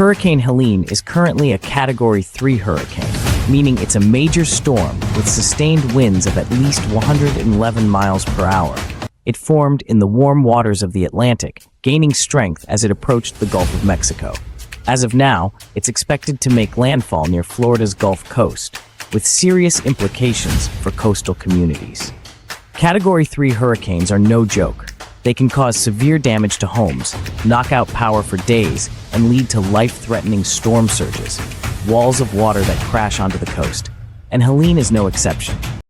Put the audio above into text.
Hurricane Helene is currently a Category 3 hurricane, meaning it's a major storm with sustained winds of at least 111 miles per hour. It formed in the warm waters of the Atlantic, gaining strength as it approached the Gulf of Mexico. As of now, it's expected to make landfall near Florida's Gulf Coast, with serious implications for coastal communities. Category 3 hurricanes are no joke. They can cause severe damage to homes, knock out power for days, and lead to life-threatening storm surges, walls of water that crash onto the coast. And Helene is no exception.